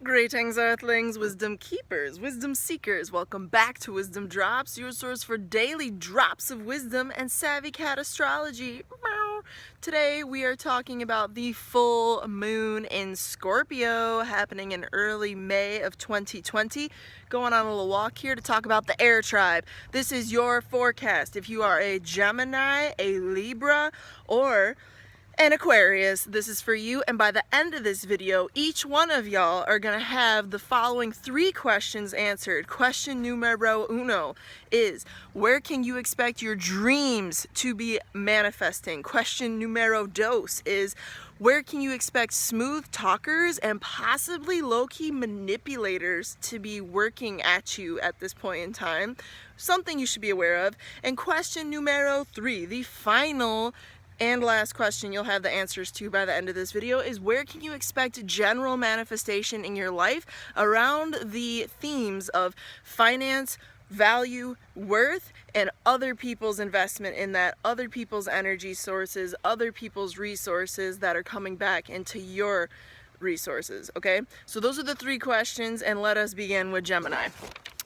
Greetings, Earthlings, wisdom keepers, wisdom seekers. Welcome back to WizdomDropz, your source for daily drops of wisdom and savvy cat astrology. Today we are talking about the full moon in Scorpio happening in early May of 2020. Going on a little walk here to talk about the air tribe. This is your forecast. If you are a Gemini, a Libra, or an Aquarius, this is for you, and by the end of this video, each one of y'all are gonna have the following 3 questions answered. Question numero uno is, where can you expect your dreams to be manifesting? Question numero dos is, where can you expect smooth talkers and possibly low-key manipulators to be working at you at this point in time? Something you should be aware of. And question numero 3, the final and last question you'll have the answers to by the end of this video, is where can you expect general manifestation in your life around the themes of finance, value, worth, and other people's investment in that, other people's energy sources, other people's resources that are coming back into your resources, okay? So those are the 3 questions, and let us begin with Gemini.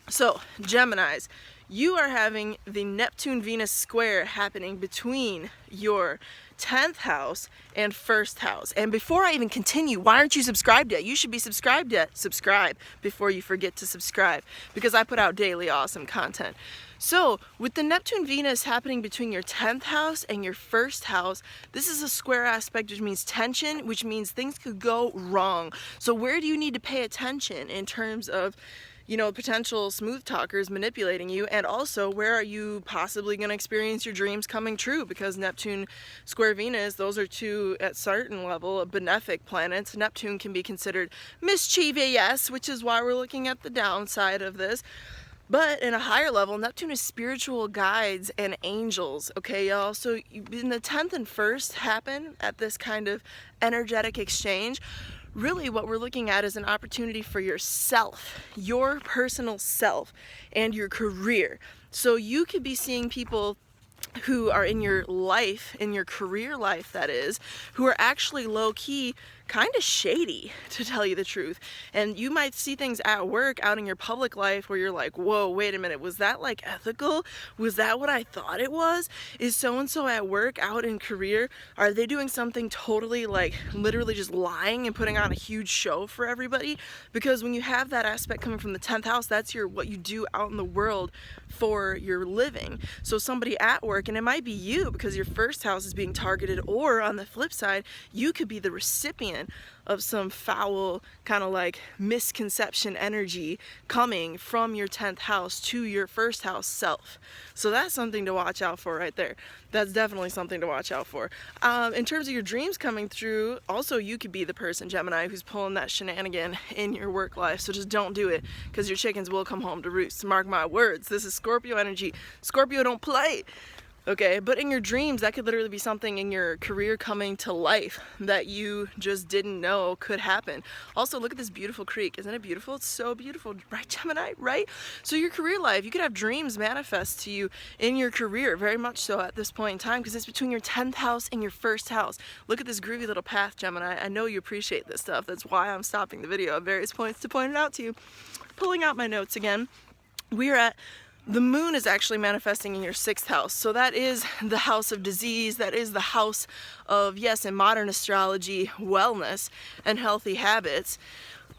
So, Geminis, you are having the Neptune-Venus square happening between your 10th house and 1st house. And before I even continue, why aren't you subscribed yet? You should be subscribed yet. Subscribe before you forget to subscribe, because I put out daily awesome content. So, with the Neptune-Venus happening between your 10th house and your 1st house, this is a square aspect, which means tension, which means things could go wrong. So where do you need to pay attention in terms of, you know, potential smooth talkers manipulating you, and also where are you possibly going to experience your dreams coming true? Because Neptune square Venus, those are 2 at certain level benefic planets. Neptune can be considered mischievous, which is why we're looking at the downside of this. But in a higher level, Neptune is spiritual guides and angels, okay, y'all? So in the 10th and 1st happen at this kind of energetic exchange. Really what we're looking at is an opportunity for yourself, your personal self, and your career. So you could be seeing people who are in your life, in your career life that is, who are actually low-key kind of shady, to tell you the truth. And you might see things at work, out in your public life, where you're like, whoa, wait a minute, was that like ethical? Was that what I thought it was? Is so-and-so at work, out in career, are they doing something totally like literally just lying and putting on a huge show for everybody? Because when you have that aspect coming from the 10th house, that's what you do out in the world for your living. So somebody at work, and it might be you because your 1st house is being targeted, or on the flip side, you could be the recipient of some foul kind of like misconception energy coming from your 10th house to your 1st house self. So that's something to watch out for right there. That's definitely something to watch out for. In terms of your dreams coming through, also you could be the person, Gemini, who's pulling that shenanigan in your work life. So just don't do it, because your chickens will come home to roost. Mark my words. This is Scorpio energy. Scorpio don't play. Okay, but in your dreams, that could literally be something in your career coming to life that you just didn't know could happen. Also, look at this beautiful creek. Isn't it beautiful? It's so beautiful, right, Gemini? Right? So your career life, you could have dreams manifest to you in your career, very much so at this point in time, because it's between your 10th house and your 1st house. Look at this groovy little path, Gemini. I know you appreciate this stuff. That's why I'm stopping the video at various points to point it out to you. Pulling out my notes again. We're at the moon is actually manifesting in your 6th house. So that is the house of disease. That is the house of, yes, in modern astrology, wellness and healthy habits.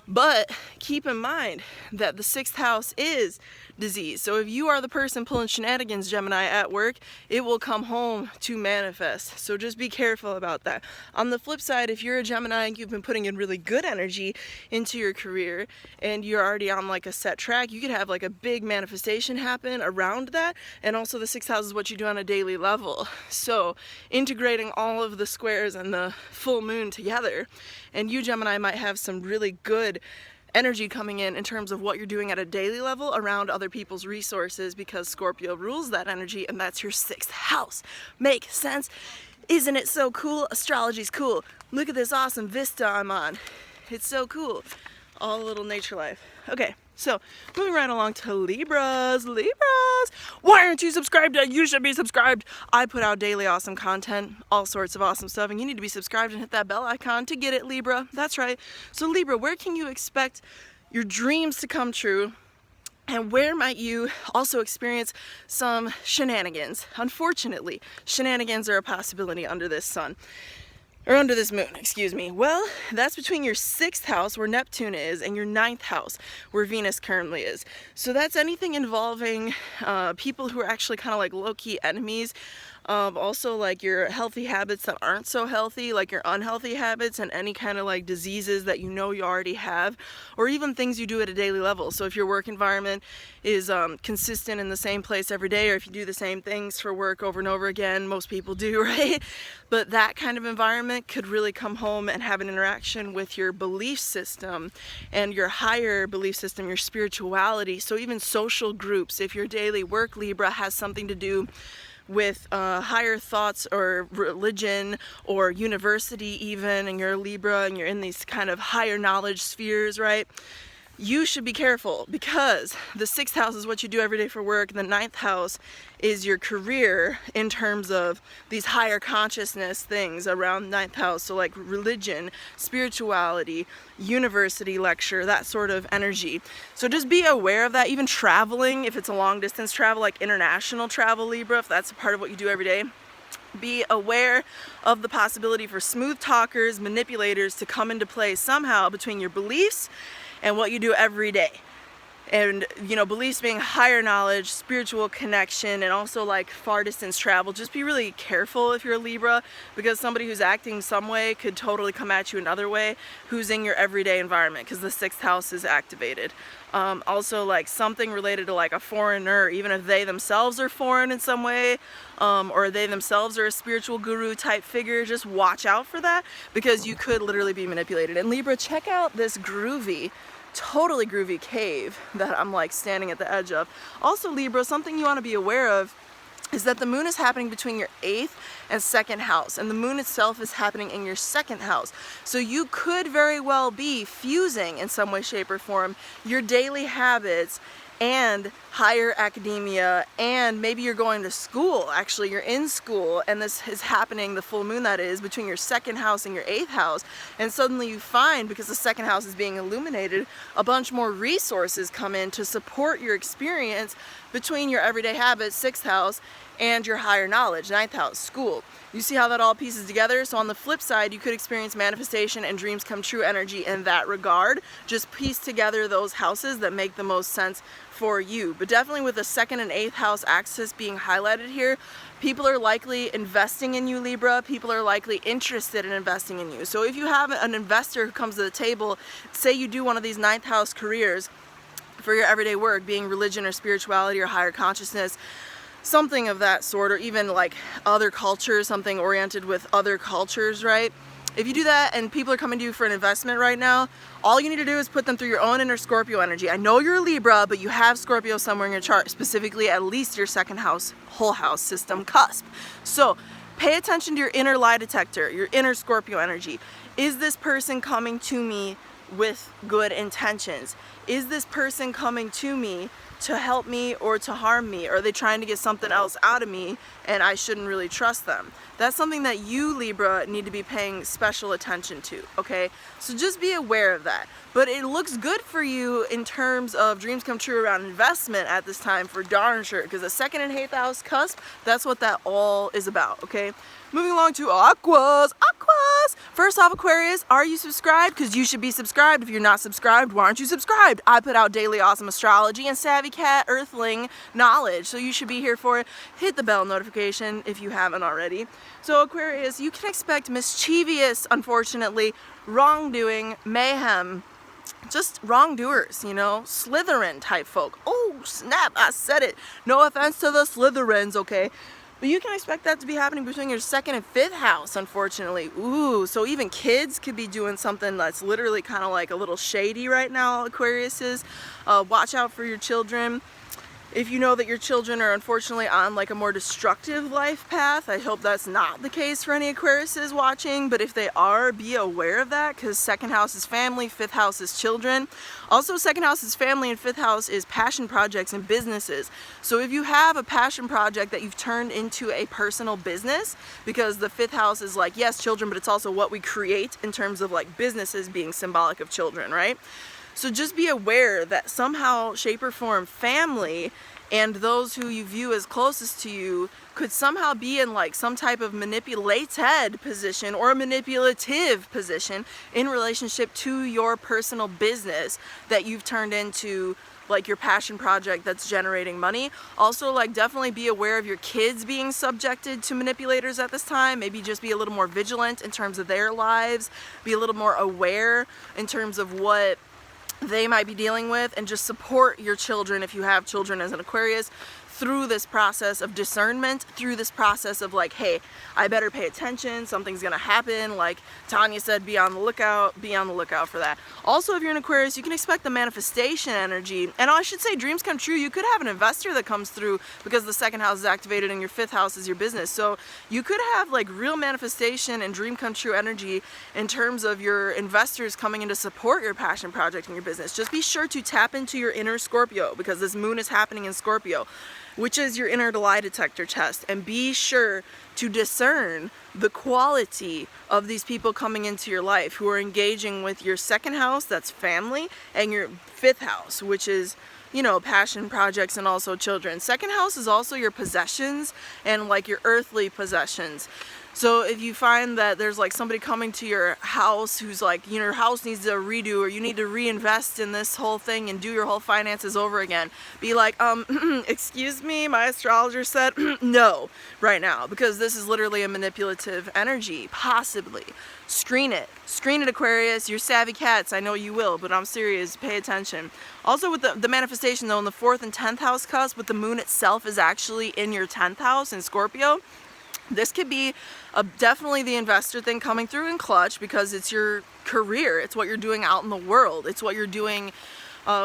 But keep in mind that the 6th house is disease. So if you are the person pulling shenanigans, Gemini, at work, it will come home to manifest. So just be careful about that. On the flip side, if you're a Gemini and you've been putting in really good energy into your career and you're already on like a set track, you could have like a big manifestation happen around that. And also the 6th house is what you do on a daily level. So integrating all of the squares and the full moon together, and you, Gemini, might have some really good energy coming in terms of what you're doing at a daily level around other people's resources, because Scorpio rules that energy, and that's your 6th house. Make sense? Isn't it so cool? Astrology's cool. Look at this awesome vista I'm on. It's so cool. All a little nature life. Okay. So, moving right along to Libras. Why aren't you subscribed yet? You should be subscribed. I put out daily awesome content, all sorts of awesome stuff, and you need to be subscribed and hit that bell icon to get it, Libra. That's right. So, Libra, where can you expect your dreams to come true? And where might you also experience some shenanigans? Unfortunately, shenanigans are a possibility under this sun. Or under this moon, excuse me. Well, that's between your 6th house, where Neptune is, and your 9th house, where Venus currently is. So that's anything involving people who are actually kind of like low-key enemies. Also like your healthy habits that aren't so healthy, like your unhealthy habits, and any kind of like diseases that you know you already have, or even things you do at a daily level. So if your work environment is consistent in the same place every day, or if you do the same things for work over and over again, most people do, right? But that kind of environment could really come home and have an interaction with your belief system and your higher belief system, your spirituality. So even social groups, if your daily work, Libra, has something to do with higher thoughts or religion or university even, and you're a Libra and you're in these kind of higher knowledge spheres, right? You should be careful, because the 6th house is what you do every day for work, and the 9th house is your career in terms of these higher consciousness things around 9th house. So like religion, spirituality, university lecture, that sort of energy. So just be aware of that. Even traveling, if it's a long distance travel, like international travel, Libra, if that's a part of what you do every day, be aware of the possibility for smooth talkers, manipulators to come into play somehow between your beliefs and what you do every day. And, you know, beliefs being higher knowledge, spiritual connection, and also like far distance travel. Just be really careful if you're a Libra, because somebody who's acting some way could totally come at you another way who's in your everyday environment, because the 6th house is activated. Also like something related to like a foreigner, even if they themselves are foreign in some way, or they themselves are a spiritual guru type figure, just watch out for that, because you could literally be manipulated. And Libra, check out this totally groovy cave that I'm like standing at the edge of. Also, Libra, something you want to be aware of is that the moon is happening between your 8th and 2nd house, and the moon itself is happening in your 2nd house. So you could very well be fusing in some way, shape, or form your daily habits and higher academia, and maybe you're going to school, actually you're in school, and this is happening, the full moon that is, between your 2nd house and your 8th house, and suddenly you find, because the 2nd house is being illuminated, a bunch more resources come in to support your experience between your everyday habits, 6th house, and your higher knowledge, 9th house, school. You see how that all pieces together? So on the flip side, you could experience manifestation and dreams come true energy in that regard. Just piece together those houses that make the most sense for you. But definitely with the 2nd and 8th house axis being highlighted here, people are likely investing in you, Libra. People are likely interested in investing in you. So if you have an investor who comes to the table, say you do one of these 9th house careers for your everyday work, being religion or spirituality or higher consciousness, something of that sort, or even like other cultures, something oriented with other cultures, right? If you do that and people are coming to you for an investment right now, all you need to do is put them through your own inner Scorpio energy. I know you're a Libra, but you have Scorpio somewhere in your chart, specifically at least your 2nd house, whole house system cusp. So pay attention to your inner lie detector, your inner Scorpio energy. Is this person coming to me with good intentions? Is this person coming to me to help me or to harm me? Or are they trying to get something else out of me and I shouldn't really trust them? That's something that you, Libra, need to be paying special attention to, okay? So just be aware of that. But it looks good for you in terms of dreams come true around investment at this time, for darn sure, because the 2nd and 8th house cusp, that's what that all is about, okay? Moving along to Aquas. First off, Aquarius, are you subscribed? Because you should be subscribed. If you're not subscribed, why aren't you subscribed? I put out daily awesome astrology and savvy cat earthling knowledge, so you should be here for it. Hit the bell notification if you haven't already. So Aquarius, you can expect mischievous, unfortunately, wrongdoing, mayhem, just wrongdoers, you know, Slytherin type folk. Oh snap, I said it. No offense to the Slytherins, okay? But you can expect that to be happening between your 2nd and 5th house, unfortunately. Ooh, so even kids could be doing something that's literally kind of like a little shady right now, Aquariuses. Watch out for your children. If you know that your children are unfortunately on like a more destructive life path, I hope that's not the case for any Aquariuses watching, but if they are, be aware of that, because second house is family, fifth house is children. Also, second house is family and fifth house is passion projects and businesses. So if you have a passion project that you've turned into a personal business, because the fifth house is like, yes, children, but it's also what we create in terms of like businesses being symbolic of children, right? So just be aware that somehow, shape or form, family and those who you view as closest to you could somehow be in like some type of manipulated position or a manipulative position in relationship to your personal business that you've turned into like your passion project that's generating money. Also, like, definitely be aware of your kids being subjected to manipulators at this time. Maybe just be a little more vigilant in terms of their lives, be a little more aware in terms of what they might be dealing with, and just support your children if you have children as an Aquarius through this process of discernment, through this process of like, hey, I better pay attention, something's gonna happen. Like Tonya said, be on the lookout for that. Also, if you're an Aquarius, you can expect the manifestation energy, and I should say dreams come true. You could have an investor that comes through because the second house is activated and your fifth house is your business. So you could have like real manifestation and dream come true energy in terms of your investors coming in to support your passion project and your business. Just be sure to tap into your inner Scorpio, because this moon is happening in Scorpio, which is your inner lie detector test, and be sure to discern the quality of these people coming into your life who are engaging with your second house, that's family, and your fifth house, which is, you know, passion projects and also children. Second house is also your possessions and like your earthly possessions. So if you find that there's like somebody coming to your house who's like, you know, your house needs a redo, or you need to reinvest in this whole thing and do your whole finances over again, be like, excuse me, my astrologer said no right now, because this is literally a manipulative energy, possibly. Screen it, Aquarius. You're savvy cats, I know you will, but I'm serious, pay attention. Also with the manifestation though, in the 4th and 10th house cusp, with the moon itself is actually in your 10th house in Scorpio. This could be definitely the investor thing coming through in clutch, because it's your career, it's what you're doing out in the world, it's what you're doing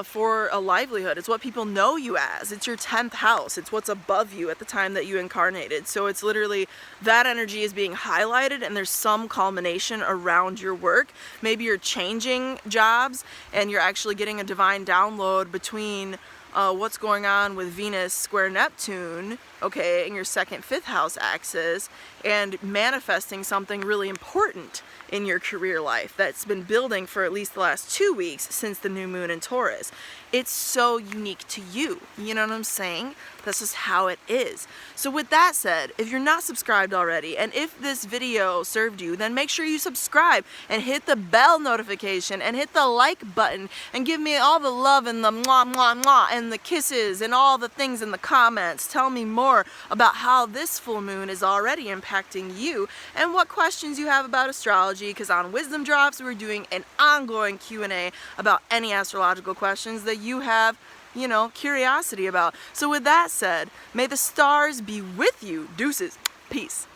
for a livelihood, it's what people know you as, it's your 10th house, it's what's above you at the time that you incarnated. So it's literally that energy is being highlighted, and there's some culmination around your work. Maybe you're changing jobs and you're actually getting a divine download between what's going on with Venus square Neptune, okay, in your 2nd, 5th house axis, and manifesting something really important in your career life that's been building for at least the last 2 weeks since the new moon in Taurus. It's so unique to you, you know what I'm saying? That's just how it is. So with that said, if you're not subscribed already, and if this video served you, then make sure you subscribe and hit the bell notification and hit the like button and give me all the love and the mwah mwah mwah and the kisses and all the things in the comments. Tell me more about how this full moon is already impacting you and what questions you have about astrology, because on WizdomDropz we're doing an ongoing Q&A about any astrological questions that you have, you know, curiosity about. So with that said, may the stars be with you. Deuces. Peace.